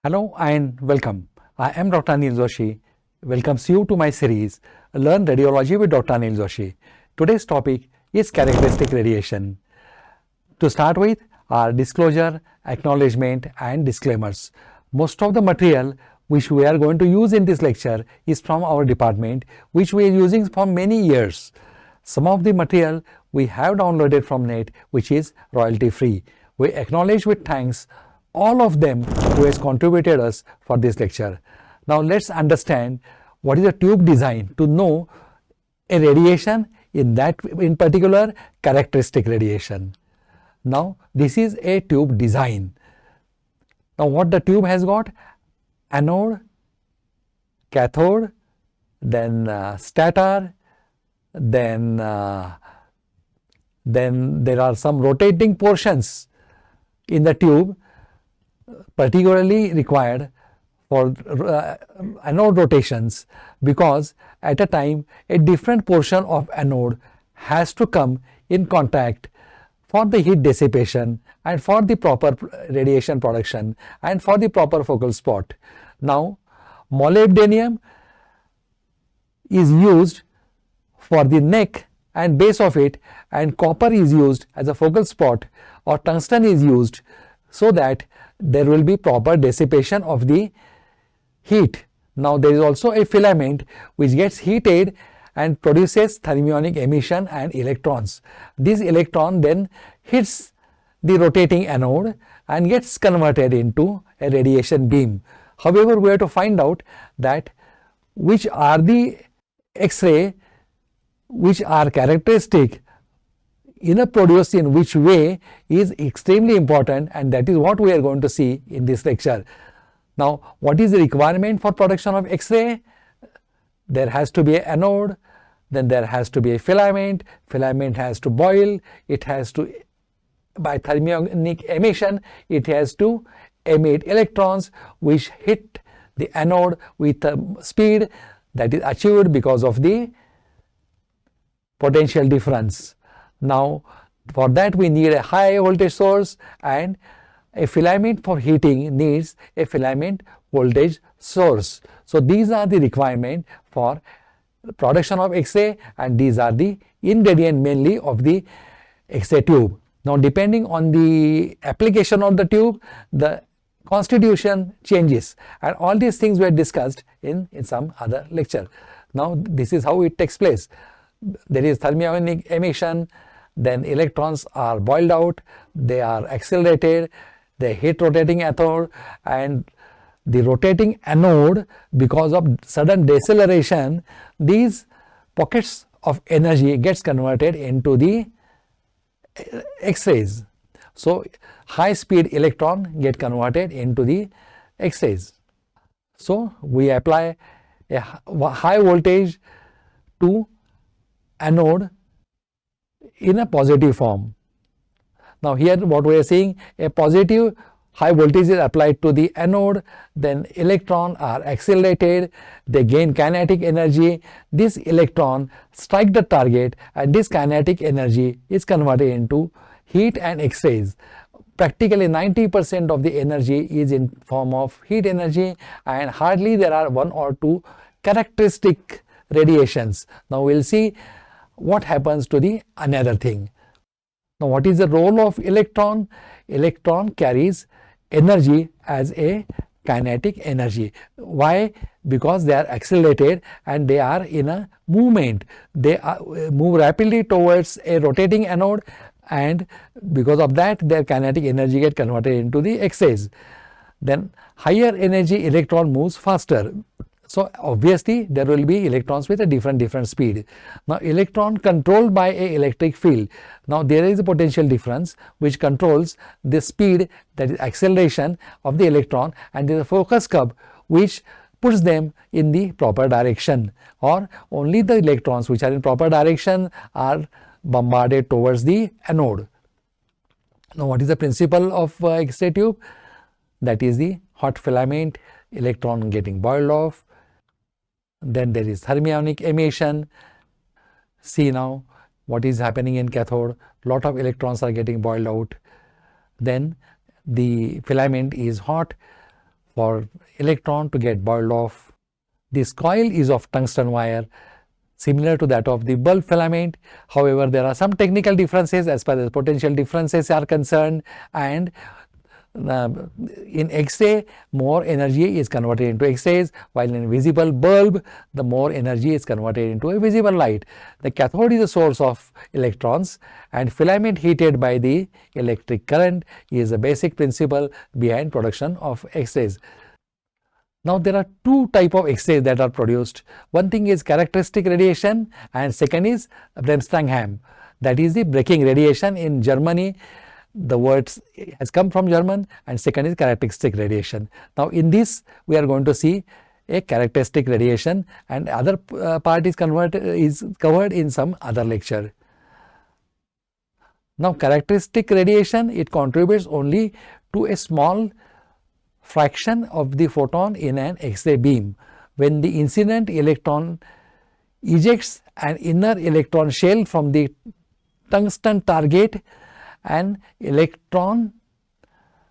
Hello and welcome. I am Dr. Anil Joshi. Welcomes you to my series Learn Radiology with Dr. Anil Joshi. Today's topic is characteristic radiation. To start with, our disclosure, acknowledgement and disclaimers. Most of the material which we are going to use in this lecture is from our department, which we are using for many years. Some of the material we have downloaded from net, which is royalty free. We acknowledge with thanks all of them who has contributed us for this lecture. Now let's understand what is a tube design to know a radiation in particular characteristic radiation. Now this is a tube design. Now what the tube has got? Anode, cathode, then stator, then there are some rotating portions in the tube particularly required for anode rotations, because at a time a different portion of anode has to come in contact for the heat dissipation and for the proper radiation production and for the proper focal spot. Now molybdenum is used for the neck and base of it, and copper is used as a focal spot, or tungsten is used so that there will be proper dissipation of the heat. Now there is also a filament which gets heated and produces thermionic emission and electrons. This electron then hits the rotating anode and gets converted into a radiation beam. However, we have to find out that which are the X-ray which are characteristic produced in which way is extremely important, and that is what we are going to see in this lecture. Now what is the requirement for production of X-ray? There has to be an anode, then there has to be a filament has to boil, it has to, by thermionic emission, it has to emit electrons which hit the anode with a speed that is achieved because of the potential difference. Now for that we need a high voltage source, and a filament for heating needs a filament voltage source. So these are the requirement for production of X-ray, and these are the ingredient mainly of the X-ray tube. Now depending on the application of the tube, the constitution changes, and all these things were discussed in some other lecture. Now this is how it takes place. There is thermionic emission, then electrons are boiled out, they are accelerated, they hit rotating cathode, and the rotating anode, because of sudden deceleration, these pockets of energy gets converted into the X-rays. So high speed electron get converted into the X-rays. So we apply a high voltage to anode in a positive form. Now here what we are seeing, a positive high voltage is applied to the anode, then electrons are accelerated, they gain kinetic energy, this electron strike the target, and this kinetic energy is converted into heat and X-rays. Practically 90% of the energy is in form of heat energy, and hardly there are one or two characteristic radiations. Now we will see what happens to the another thing. Now what is the role of electron? Electron carries energy as a kinetic energy. Why? Because they are accelerated and they are in a movement. They move rapidly towards a rotating anode, and because of that their kinetic energy get converted into the X-rays. Then higher energy electron moves faster. So obviously there will be electrons with a different speed. Now electron controlled by a electric field. Now there is a potential difference which controls the speed, that is acceleration of the electron, and there is a focus curve which puts them in the proper direction, or only the electrons which are in proper direction are bombarded towards the anode. Now what is the principle of X-ray tube? That is the hot filament, electron getting boiled off. Then there is thermionic emission. See now what is happening in cathode, lot of electrons are getting boiled out. Then the filament is hot for electron to get boiled off. This coil is of tungsten wire, similar to that of the bulb filament. However, there are some technical differences as far as potential differences are concerned, and in X-ray more energy is converted into X-rays, while in visible bulb the more energy is converted into a visible light. The cathode is the source of electrons, and filament heated by the electric current is the basic principle behind production of X-rays. Now there are two types of X-rays that are produced. One thing is characteristic radiation and second is Bremsstrahlung, that is the breaking radiation. In Germany the word has come from German, and second is characteristic radiation. Now in this we are going to see a characteristic radiation, and other part is covered in some other lecture. Now characteristic radiation, it contributes only to a small fraction of the photon in an X-ray beam. When the incident electron ejects an inner electron shell from the tungsten target, an electron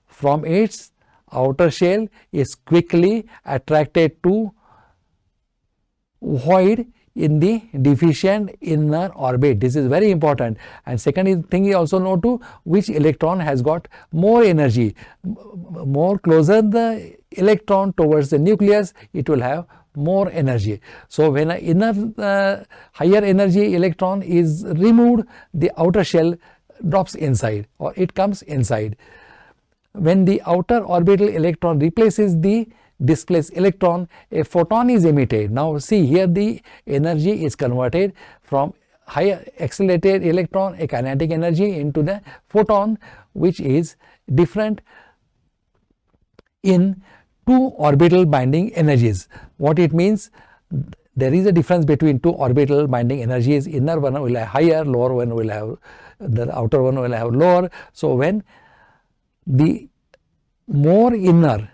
from its outer shell is quickly attracted to void in the deficient inner orbit. This is very important. And second thing, you also know to which electron has got more energy. More closer the electron towards the nucleus, it will have more energy. So when an inner higher energy electron is removed, the outer shell drops inside, or it comes inside. When the outer orbital electron replaces the displaced electron, a photon is emitted. Now see here, the energy is converted from higher accelerated electron, a kinetic energy, into the photon, which is different in two orbital binding energies. What it means? There is a difference between two orbital binding energies. Inner one will have higher, lower one will have, the outer one will have lower. So when the more inner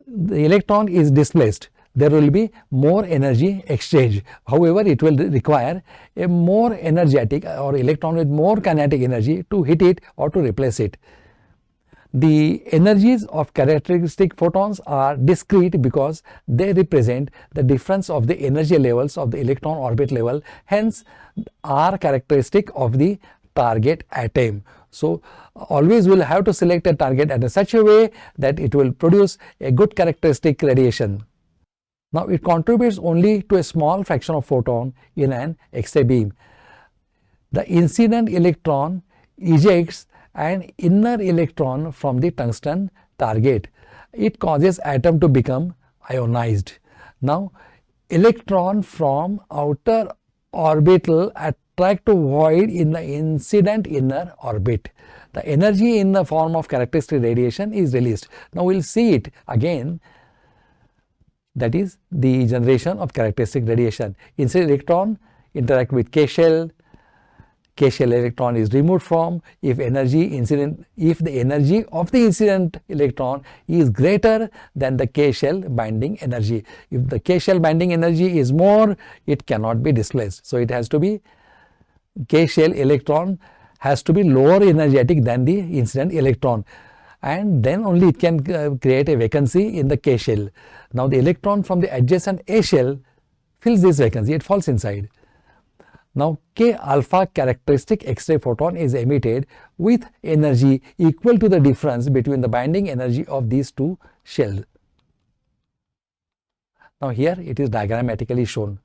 the electron is displaced, there will be more energy exchange. However, it will require a more energetic or electron with more kinetic energy to hit it or to replace it. The energies of characteristic photons are discrete because they represent the difference of the energy levels of the electron orbit level, hence are characteristic of the target atom. So always we'll have to select a target in such a way that it will produce a good characteristic radiation. Now it contributes only to a small fraction of photon in an X-ray beam. The incident electron ejects an inner electron from the tungsten target. It causes atom to become ionized. Now electron from outer orbital attract to void in the incident inner orbit. The energy in the form of characteristic radiation is released. Now we will see it again, that is the generation of characteristic radiation. Incident electron interact with K shell. K shell electron is removed from. If the energy of the incident electron is greater than the K shell binding energy. If the K shell binding energy is more, it cannot be displaced. So it has to be, K shell electron has to be lower energetic than the incident electron, and then only it can create a vacancy in the K shell. Now the electron from the adjacent A shell fills this vacancy, it falls inside. Now K alpha characteristic X-ray photon is emitted with energy equal to the difference between the binding energy of these two shells. Now here it is diagrammatically shown.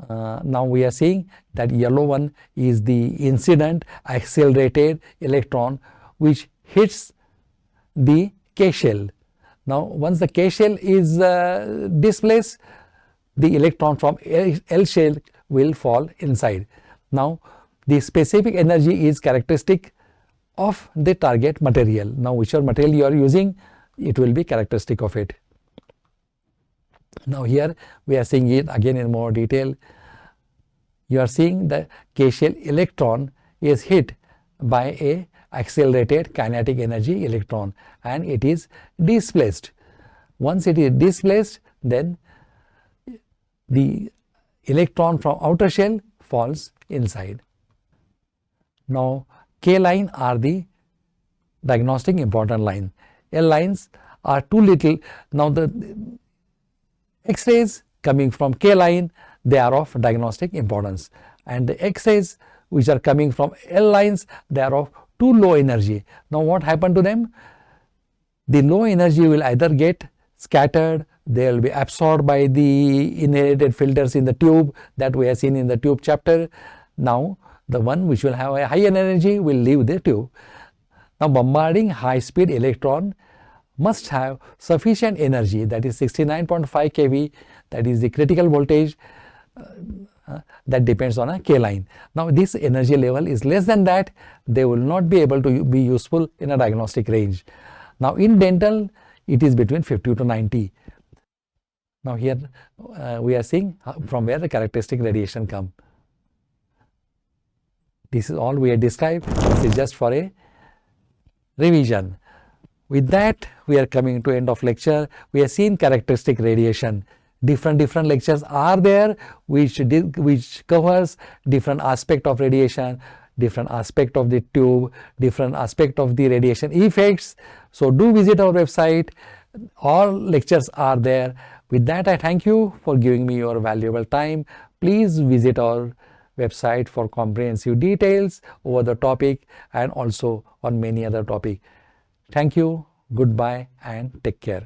Now we are seeing that yellow one is the incident accelerated electron which hits the K shell. Now once the K shell is displaced, the electron from L shell will fall inside. Now the specific energy is characteristic of the target material. Now whichever material you are using, it will be characteristic of it. Now here we are seeing it again in more detail. You are seeing the K shell electron is hit by a accelerated kinetic energy electron and it is displaced. Once it is displaced, then the electron from outer shell falls inside. Now K line are the diagnostic important line. L lines are too little. Now the X-rays coming from K line, they are of diagnostic importance, and the X-rays which are coming from L lines, they are of too low energy. Now what happened to them? The low energy will either get scattered, they will be absorbed by the inherited filters in the tube that we have seen in the tube chapter. Now the one which will have a higher energy will leave the tube. Now bombarding high speed electron must have sufficient energy, that is 69.5 kV, that is the critical voltage that depends on a K line. Now this energy level is less than that, they will not be able to be useful in a diagnostic range. Now in dental it is between 50 to 90. Now here we are seeing from where the characteristic radiation come. This is all we have described. This is just for a revision. With that we are coming to end of lecture. We have seen characteristic radiation. Different lectures are there which covers different aspect of radiation, different aspect of the tube, different aspect of the radiation effects. So do visit our website. All lectures are there. With that I thank you for giving me your valuable time. Please visit our website for comprehensive details over the topic and also on many other topics. Thank you, goodbye and take care.